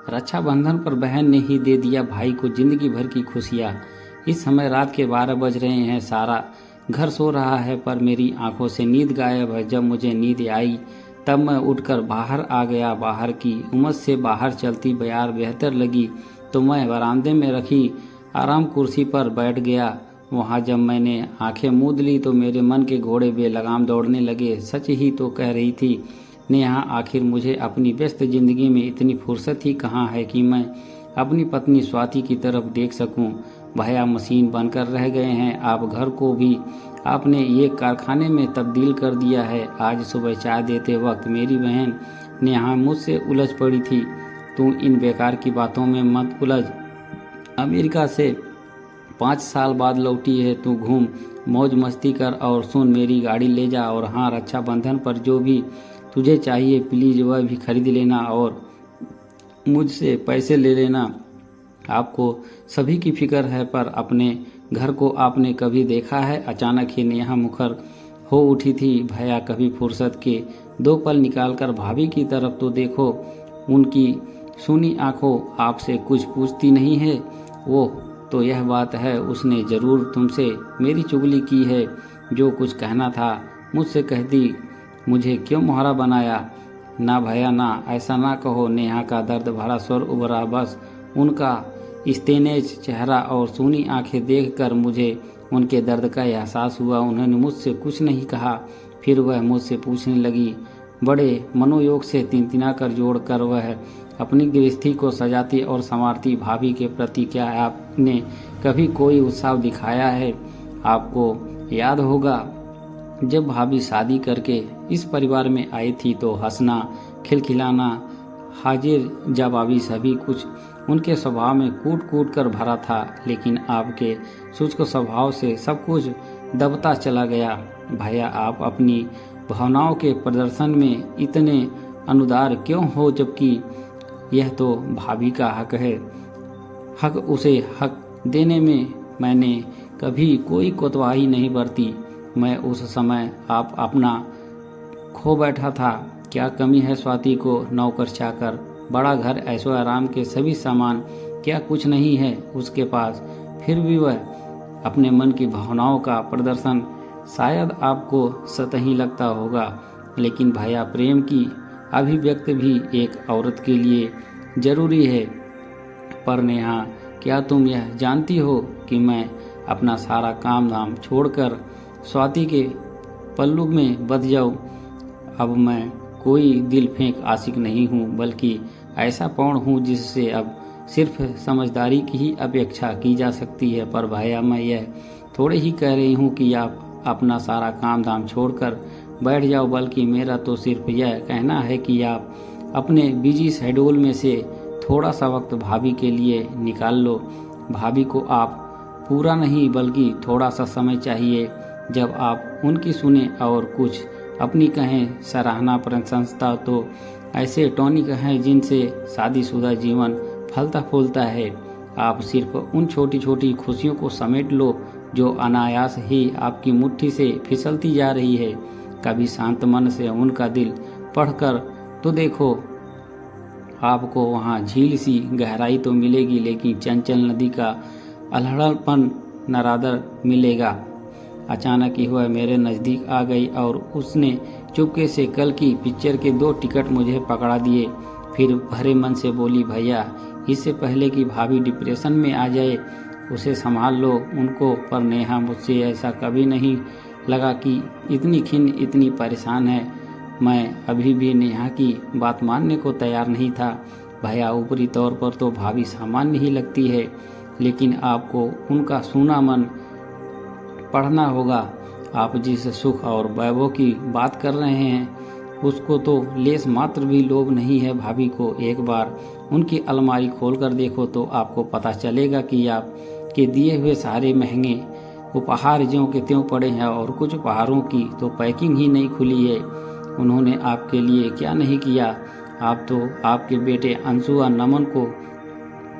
रक्षाबंधन पर बहन ने ही दे दिया भाई को जिंदगी भर की खुशियाँ। इस समय रात के 12 बज रहे हैं। सारा घर सो रहा है पर मेरी आंखों से नींद गायब है। जब मुझे नींद आई तब मैं उठकर बाहर आ गया। बाहर की उमस से बाहर चलती बयार बेहतर लगी तो मैं बरामदे में रखी आराम कुर्सी पर बैठ गया। वहाँ जब मैंने आंखें मूंद ली तो मेरे मन के घोड़े बेलगाम दौड़ने लगे। सच ही तो कह रही थी नेहा, आखिर मुझे अपनी व्यस्त जिंदगी में इतनी फुर्सत ही कहाँ है कि मैं अपनी पत्नी स्वाति की तरफ देख सकूं। भैया मशीन बनकर रह गए हैं। आप घर को भी आपने ये कारखाने में तब्दील कर दिया है। आज सुबह चाय देते वक्त मेरी बहन नेहा मुझसे उलझ पड़ी थी, तू इन बेकार की बातों में मत उलझ। अमेरिका से 5 साल बाद लौटी है, तू घूम मौज मस्ती कर और सुन, मेरी गाड़ी ले जा। और हाँ, रक्षाबंधन पर जो भी तुझे चाहिए प्लीज़ वह भी खरीद लेना और मुझसे पैसे ले लेना। आपको सभी की फिक्र है पर अपने घर को आपने कभी देखा है? अचानक ही नेहा मुखर हो उठी थी। भैया कभी फुर्सत के 2 पल निकालकर भाभी की तरफ तो देखो। उनकी सुनी आंखों आपसे कुछ पूछती नहीं है। वो तो यह बात है, उसने ज़रूर तुमसे मेरी चुगली की है। जो कुछ कहना था मुझसे कहती, मुझे क्यों मोहरा बनाया? ना भैया ना, ऐसा ना कहो। नेहा का दर्द भरा स्वर उभरा। बस उनका स्तेनेज चेहरा और सूनी आंखें देखकर मुझे उनके दर्द का एहसास हुआ। उन्होंने मुझसे कुछ नहीं कहा। फिर वह मुझसे पूछने लगी, बड़े मनोयोग से तिनतिना कर जोड़ कर वह अपनी गृहस्थी को सजाती और संवारती, भाभी के प्रति क्या आपने कभी कोई उत्साह दिखाया है? आपको याद होगा जब भाभी शादी करके इस परिवार में आई थी तो हंसना, खिलखिलाना, हाजिर जवाबी सभी कुछ उनके स्वभाव में कूट कूट कर भरा था। लेकिन आपके शुष्क स्वभाव से सब कुछ दबता चला गया। भैया, आप अपनी भावनाओं के प्रदर्शन में इतने अनुदार क्यों हो, जबकि यह तो भाभी का हक है। हक उसे हक देने में मैंने कभी कोई कोताही नहीं बरती। मैं उस समय आप अपना खो बैठा था। क्या कमी है स्वाति को नौकर चाकर, बड़ा घर, ऐशो आराम के सभी सामान, क्या कुछ नहीं है उसके पास? फिर भी वह अपने मन की भावनाओं का प्रदर्शन शायद आपको सतही लगता होगा, लेकिन भैया प्रेम की अभिव्यक्ति भी एक औरत के लिए जरूरी है। पर नेहा, क्या तुम यह जानती हो कि मैं अपना सारा काम धाम छोड़कर स्वाति के पल्लू में बंध जाऊं? अब मैं कोई दिल फेंक आशिक नहीं हूं, बल्कि ऐसा पौड़ हूं जिससे अब सिर्फ समझदारी की ही अपेक्षा की जा सकती है। पर भैया, मैं यह थोड़े ही कह रही हूं कि आप अपना सारा काम धाम छोड़कर बैठ जाओ, बल्कि मेरा तो सिर्फ यह कहना है कि आप अपने बिजी शेड्यूल में से थोड़ा सा वक्त भाभी के लिए निकाल लो। भाभी को आप पूरा नहीं बल्कि थोड़ा सा समय चाहिए। जब आप उनकी सुने और कुछ अपनी कहें सराहना प्रशंसा, तो ऐसे टॉनिक हैं जिनसे शादीशुदा जीवन फलता फूलता है। आप सिर्फ उन छोटी छोटी खुशियों को समेट लो जो अनायास ही आपकी मुट्ठी से फिसलती जा रही है। कभी शांत मन से उनका दिल पढ़कर तो देखो, आपको वहाँ झील सी गहराई तो मिलेगी, लेकिन चंचल नदी का अल्हड़पन नरादर मिलेगा। अचानक ही वह मेरे नज़दीक आ गई और उसने चुपके से कल की पिक्चर के 2 टिकट मुझे पकड़ा दिए। फिर भरे मन से बोली, भैया, इससे पहले कि भाभी डिप्रेशन में आ जाए उसे संभाल लो उनको। पर नेहा, मुझसे ऐसा कभी नहीं लगा कि इतनी खिन्न, इतनी परेशान है। मैं अभी भी नेहा की बात मानने को तैयार नहीं था। भैया, ऊपरी तौर पर तो भाभी सामान्य ही लगती है, लेकिन आपको उनका सूना मन पढ़ना होगा। आप जिस सुख और वैभव की बात कर रहे हैं उसको तो लेस मात्र भी लोभ नहीं है भाभी को। एक बार उनकी अलमारी खोलकर देखो तो आपको पता चलेगा कि आपके दिए हुए सारे महंगे उपहार ज्यों के त्यों पड़े हैं और कुछ उपहारों की तो पैकिंग ही नहीं खुली है। उन्होंने आपके लिए क्या नहीं किया। आप तो आपके बेटे अंशु और नमन को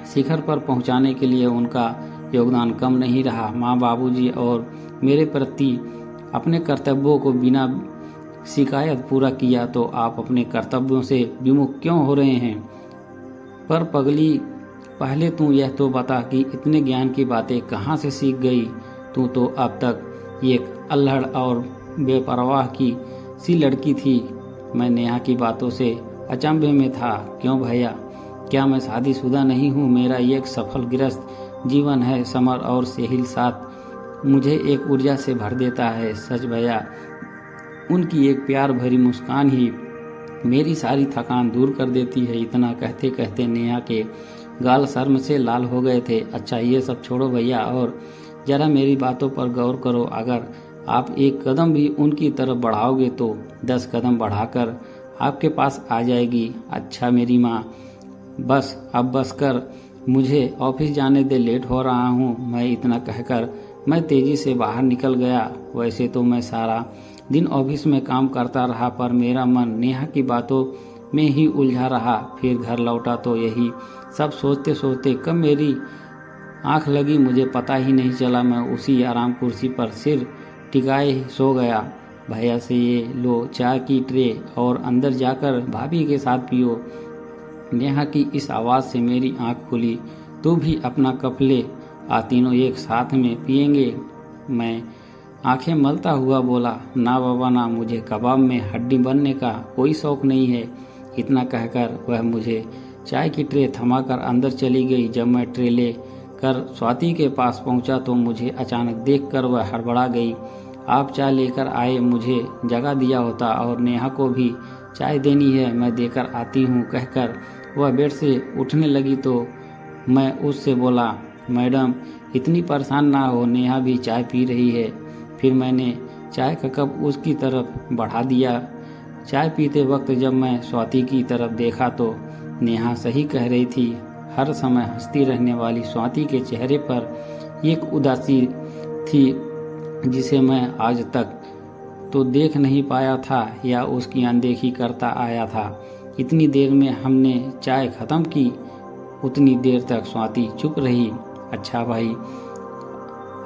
शिखर पर पहुंचाने के लिए उनका योगदान कम नहीं रहा। माँ, बाबूजी और मेरे प्रति अपने कर्तव्यों को बिना शिकायत पूरा किया, तो आप अपने कर्तव्यों से विमुख क्यों हो रहे हैं? पर पगली, पहले तू यह तो बता कि इतने ज्ञान की बातें कहाँ से सीख गई? तू तो अब तक एक अल्हड़ और बेपरवाह की सी लड़की थी। मैं नेहा की बातों से अचंभे में था। क्यों भैया, क्या मैं शादीशुदा नहीं हूँ? मेरा एक सफल गृहस्थ जीवन है। समर और सेहिल साथ मुझे एक ऊर्जा से भर देता है। सच भैया, उनकी एक प्यार भरी मुस्कान ही मेरी सारी थकान दूर कर देती है। इतना कहते कहते नेहा के गाल शर्म से लाल हो गए थे। अच्छा, ये सब छोड़ो भैया और जरा मेरी बातों पर गौर करो। अगर आप एक कदम भी उनकी तरफ बढ़ाओगे तो 10 कदम बढ़ाकर आपके पास आ जाएगी। अच्छा मेरी माँ, बस अब बस कर, मुझे ऑफिस जाने दे, लेट हो रहा हूँ। मैं इतना कहकर मैं तेजी से बाहर निकल गया। वैसे तो मैं सारा दिन ऑफिस में काम करता रहा, पर मेरा मन नेहा की बातों में ही उलझा रहा। फिर घर लौटा तो यही सब सोचते सोचते कब मेरी आंख लगी मुझे पता ही नहीं चला। मैं उसी आराम कुर्सी पर सिर टिकाए सो गया। भैया से ये लो चाय की ट्रे और अंदर जाकर भाभी के साथ पियो। नेहा की इस आवाज़ से मेरी आंख खुली। तू भी अपना कप ले आ, तीनों एक साथ में पिएंगे। मैं आंखें मलता हुआ बोला, ना बाबा ना, मुझे कबाब में हड्डी बनने का कोई शौक नहीं है। इतना कहकर वह मुझे चाय की ट्रे थमाकर अंदर चली गई। जब मैं ट्रे ले कर स्वाति के पास पहुंचा तो मुझे अचानक देखकर वह हड़बड़ा गई। आप चाय लेकर आए, मुझे जगा दिया होता और नेहा को भी चाय देनी है, मैं देकर आती हूँ कहकर वह बेड से उठने लगी तो मैं उससे बोला, मैडम इतनी परेशान ना हो, नेहा भी चाय पी रही है। फिर मैंने चाय का कप उसकी तरफ बढ़ा दिया। चाय पीते वक्त जब मैं स्वाति की तरफ देखा तो नेहा सही कह रही थी। हर समय हंसती रहने वाली स्वाति के चेहरे पर एक उदासी थी जिसे मैं आज तक तो देख नहीं पाया था या उसकी अनदेखी करता आया था। इतनी देर में हमने चाय खत्म की, उतनी देर तक स्वाति चुप रही। अच्छा भाई,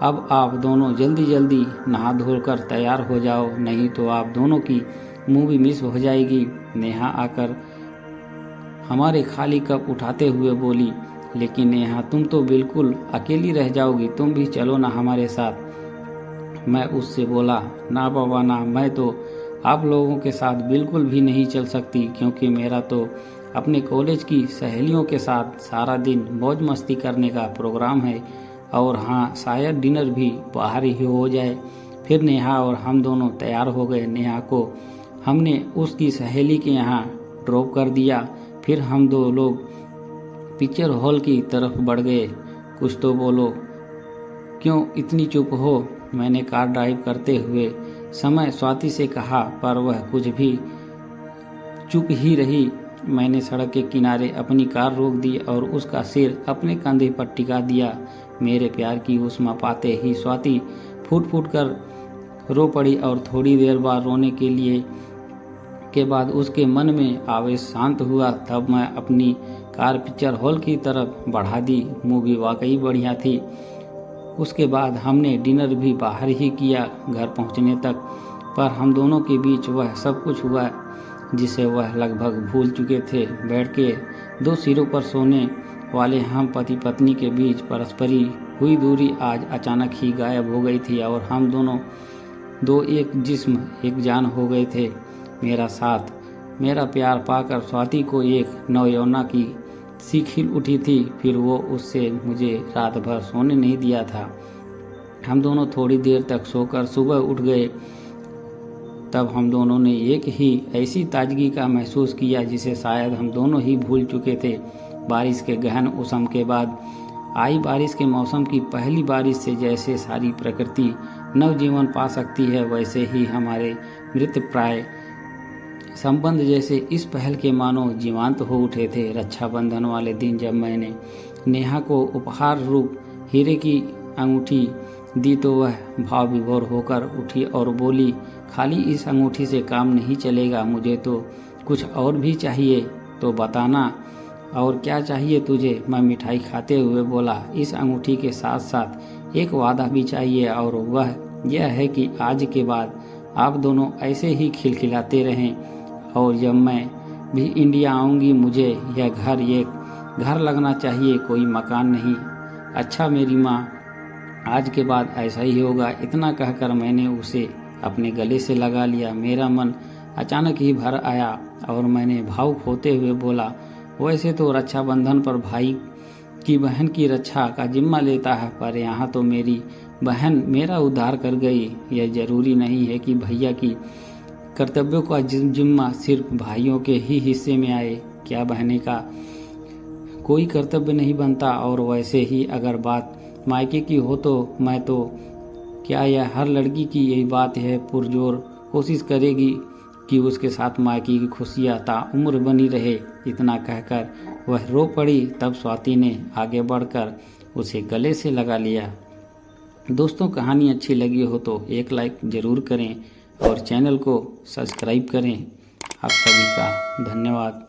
अब आप दोनों जल्दी जल्दी नहा धोकर तैयार हो जाओ, नहीं तो आप दोनों की मूवी मिस हो जाएगी। नेहा आकर हमारे खाली कप उठाते हुए बोली, लेकिन नेहा तुम तो बिल्कुल अकेली रह जाओगी, तुम भी चलो ना हमारे साथ। मैं उससे बोला, ना बाबा ना, मैं तो आप लोगों के साथ बिल्कुल भी नहीं चल सकती, क्योंकि मेरा तो अपने कॉलेज की सहेलियों के साथ सारा दिन मौज मस्ती करने का प्रोग्राम है। और हाँ, शायद डिनर भी बाहर ही हो जाए। फिर नेहा और हम दोनों तैयार हो गए। नेहा को हमने उसकी सहेली के यहाँ ड्रॉप कर दिया। फिर हम दो लोग पिक्चर हॉल की तरफ बढ़ गए। कुछ तो बोलो, क्यों इतनी चुप हो? मैंने कार ड्राइव करते हुए समय स्वाति से कहा, पर वह कुछ भी चुप ही रही। मैंने सड़क के किनारे अपनी कार रोक दी और उसका सिर अपने कंधे पर टिका दिया। मेरे प्यार की ऊष्मा पाते ही स्वाति फूट फूट कर रो पड़ी और थोड़ी देर बाद रोने के बाद उसके मन में आवेश शांत हुआ। तब मैं अपनी कार पिक्चर हॉल की तरफ बढ़ा दी। मूवी वाकई बढ़िया थी। उसके बाद हमने डिनर भी बाहर ही किया। घर पहुंचने तक पर हम दोनों के बीच वह सब कुछ हुआ जिसे वह लगभग भूल चुके थे। बेड के दो सिरों पर सोने वाले हम पति पत्नी के बीच परस्परी हुई दूरी आज अचानक ही गायब हो गई थी और हम दोनों दो एक जिस्म एक जान हो गए थे। मेरा साथ, मेरा प्यार पाकर स्वाति को एक नवयौवना की सी खिल उठी थी। फिर वो उससे मुझे रात भर सोने नहीं दिया था। हम दोनों थोड़ी देर तक सोकर सुबह उठ गए। तब हम दोनों ने एक ही ऐसी ताजगी का महसूस किया जिसे शायद हम दोनों ही भूल चुके थे। बारिश के गहन उषम के बाद आई बारिश के मौसम की पहली बारिश से जैसे सारी प्रकृति नवजीवन पा सकती है, वैसे ही हमारे मृत प्राय संबंध जैसे इस पहल के मानो जीवंत हो उठे थे। रक्षाबंधन वाले दिन जब मैंने नेहा को उपहार रूप हीरे की अंगूठी दी तो वह भाव विभोर होकर उठी और बोली, खाली इस अंगूठी से काम नहीं चलेगा, मुझे तो कुछ और भी चाहिए, तो बताना और क्या चाहिए तुझे? मैं मिठाई खाते हुए बोला, इस अंगूठी के साथ साथ एक वादा भी चाहिए और वह यह है कि आज के बाद आप दोनों ऐसे ही खिलखिलाते रहें और जब मैं भी इंडिया आऊँगी मुझे यह घर एक घर लगना चाहिए, कोई मकान नहीं। अच्छा मेरी माँ, आज के बाद ऐसा ही होगा। इतना कहकर मैंने उसे अपने गले से लगा लिया। मेरा मन अचानक ही भर आया और मैंने भावुक होते हुए बोला, वैसे तो रक्षाबंधन पर भाई की बहन की रक्षा का जिम्मा लेता है, पर यहाँ तो मेरी बहन मेरा उद्धार कर गई। यह जरूरी नहीं है कि भैया की कर्तव्यों का जिम्मा सिर्फ भाइयों के ही हिस्से में आए। क्या बहने का कोई कर्तव्य नहीं बनता? और वैसे ही अगर बात मायके की हो तो मैं तो क्या, यह हर लड़की की यही बात है, पुरजोर कोशिश करेगी कि उसके साथ मायके की खुशियाँ ताउम्र बनी रहे। इतना कहकर वह रो पड़ी। तब स्वाति ने आगे बढ़कर उसे गले से लगा लिया। दोस्तों, कहानी अच्छी लगी हो तो एक लाइक ज़रूर करें और चैनल को सब्सक्राइब करें। आप सभी का धन्यवाद।